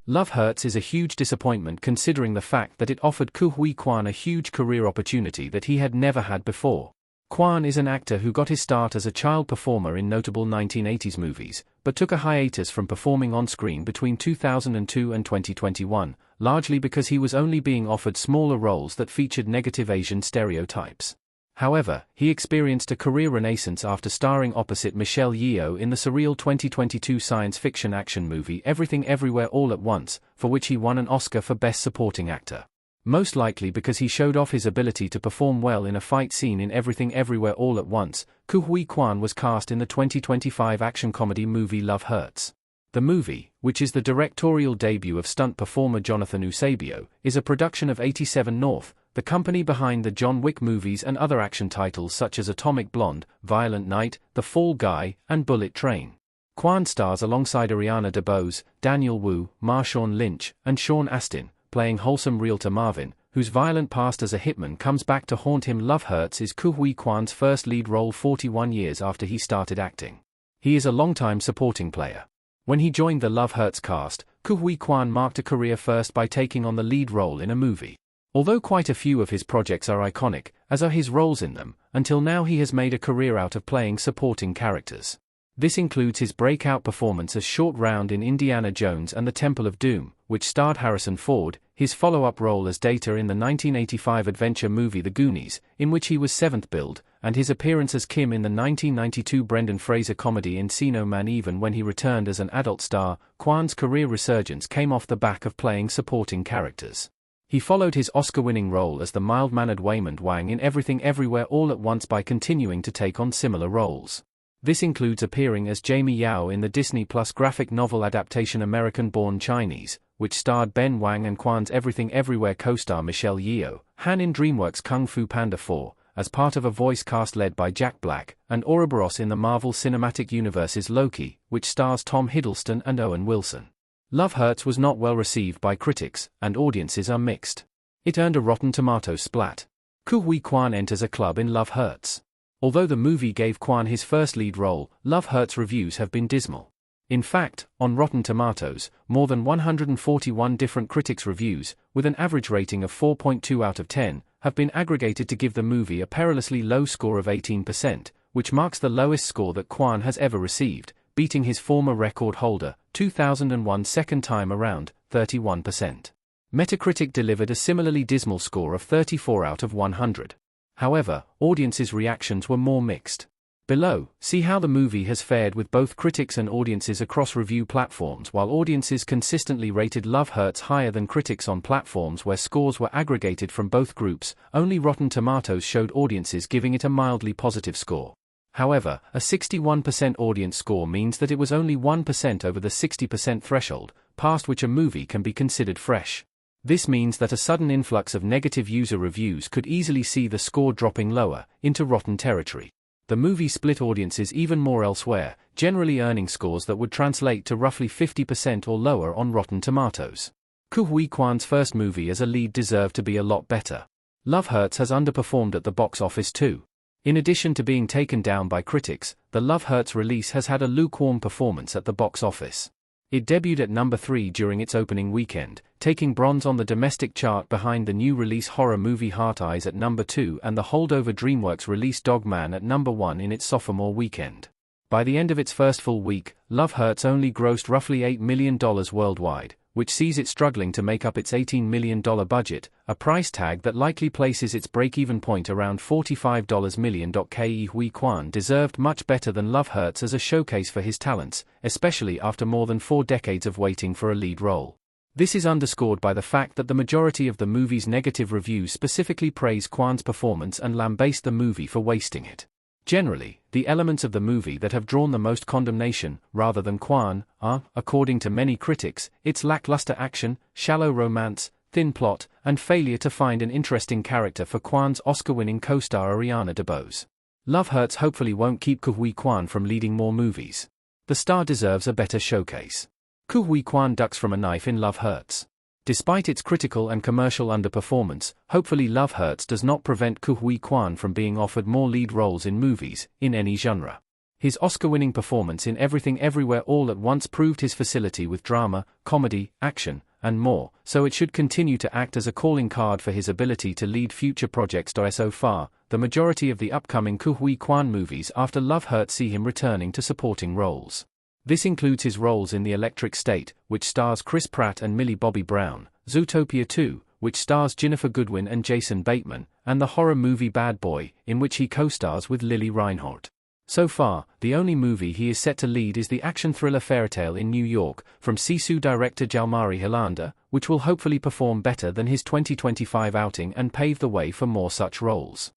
Love Hurts is a huge disappointment considering the fact that it offered Huy Quan a huge career opportunity that he had never had before. Quan is an actor who got his start as a child performer in notable 1980s movies, but took a hiatus from performing on screen between 2002 and 2021, largely because he was only being offered smaller roles that featured negative Asian stereotypes. However, he experienced a career renaissance after starring opposite Michelle Yeoh in the surreal 2022 science fiction action movie Everything Everywhere All at Once, for which he won an Oscar for Best Supporting Actor. Most likely because he showed off his ability to perform well in a fight scene in Everything Everywhere All at Once, Huy Quan was cast in the 2025 action comedy movie Love Hurts. The movie, which is the directorial debut of stunt performer Jonathan Eusebio, is a production of 87 North, the company behind the John Wick movies and other action titles such as Atomic Blonde, Violent Night, The Fall Guy, and Bullet Train. Quan stars alongside Ariana DeBose, Daniel Wu, Marshawn Lynch, and Sean Astin, playing wholesome realtor Marvin, whose violent past as a hitman comes back to haunt him. Love Hurts is Huy Quan's first lead role 41 years after he started acting. He is a longtime supporting player. When he joined the Love Hurts cast, Huy Quan marked a career first by taking on the lead role in a movie. Although quite a few of his projects are iconic, as are his roles in them, until now he has made a career out of playing supporting characters. This includes his breakout performance as Short Round in Indiana Jones and the Temple of Doom, which starred Harrison Ford, his follow-up role as Data in the 1985 adventure movie The Goonies, in which he was seventh billed, and his appearance as Kim in the 1992 Brendan Fraser comedy Encino Man. Even when he returned as an adult star, Quan's career resurgence came off the back of playing supporting characters. He followed his Oscar-winning role as the mild-mannered Waymond Wang in Everything Everywhere All at Once by continuing to take on similar roles. This includes appearing as Jamie Yao in the Disney Plus graphic novel adaptation American-Born Chinese, which starred Ben Wang and Quan's Everything Everywhere co-star Michelle Yeoh, Han in DreamWorks' Kung Fu Panda 4, as part of a voice cast led by Jack Black, and Ouroboros in the Marvel Cinematic Universe's Loki, which stars Tom Hiddleston and Owen Wilson. Love Hurts was not well received by critics, and audiences are mixed. It earned a Rotten Tomatoes splat. Huy Quan enters a club in Love Hurts. Although the movie gave Quan his first lead role, Love Hurts reviews have been dismal. In fact, on Rotten Tomatoes, more than 141 different critics' reviews, with an average rating of 4.2 out of 10, have been aggregated to give the movie a perilously low score of 18%, which marks the lowest score that Quan has ever received, beating his former record holder, 2001 second time around, 31%. Metacritic delivered a similarly dismal score of 34 out of 100. However, audiences' reactions were more mixed. Below, see how the movie has fared with both critics and audiences across review platforms. While audiences consistently rated Love Hurts higher than critics on platforms where scores were aggregated from both groups, only Rotten Tomatoes showed audiences giving it a mildly positive score. However, a 61% audience score means that it was only 1% over the 60% threshold, past which a movie can be considered fresh. This means that a sudden influx of negative user reviews could easily see the score dropping lower, into rotten territory. The movie split audiences even more elsewhere, generally earning scores that would translate to roughly 50% or lower on Rotten Tomatoes. Huy Quan's first movie as a lead deserved to be a lot better. Love Hurts has underperformed at the box office too. In addition to being taken down by critics, the Love Hurts release has had a lukewarm performance at the box office. It debuted at number 3 during its opening weekend, taking bronze on the domestic chart behind the new release horror movie Heart Eyes at number 2 and the holdover DreamWorks release Dog Man at number 1 in its sophomore weekend. By the end of its first full week, Love Hurts only grossed roughly $8 million worldwide, which sees it struggling to make up its $18 million budget, a price tag that likely places its break-even point around $45 million. Huy Quan deserved much better than Love Hurts as a showcase for his talents, especially after more than 4 decades of waiting for a lead role. This is underscored by the fact that the majority of the movie's negative reviews specifically praise Quan's performance and lambaste the movie for wasting it. Generally, the elements of the movie that have drawn the most condemnation, rather than Quan, are, according to many critics, its lackluster action, shallow romance, thin plot, and failure to find an interesting character for Quan's Oscar-winning co-star Ariana DeBose. Love Hurts hopefully won't keep Huy Quan from leading more movies. The star deserves a better showcase. Huy Quan ducks from a knife in Love Hurts. Despite its critical and commercial underperformance, hopefully Love Hurts does not prevent Huy Quan from being offered more lead roles in movies, in any genre. His Oscar-winning performance in Everything Everywhere All at Once proved his facility with drama, comedy, action, and more, so it should continue to act as a calling card for his ability to lead future projects. So far, the majority of the upcoming Huy Quan movies after Love Hurt see him returning to supporting roles. This includes his roles in The Electric State, which stars Chris Pratt and Millie Bobby Brown, Zootopia 2, which stars Ginnifer Goodwin and Jason Bateman, and the horror movie Bad Boy, in which he co-stars with Lily Reinhardt. So far, the only movie he is set to lead is the action thriller Fairytale in New York, from Sisu director Jalmari Hilanda, which will hopefully perform better than his 2025 outing and pave the way for more such roles.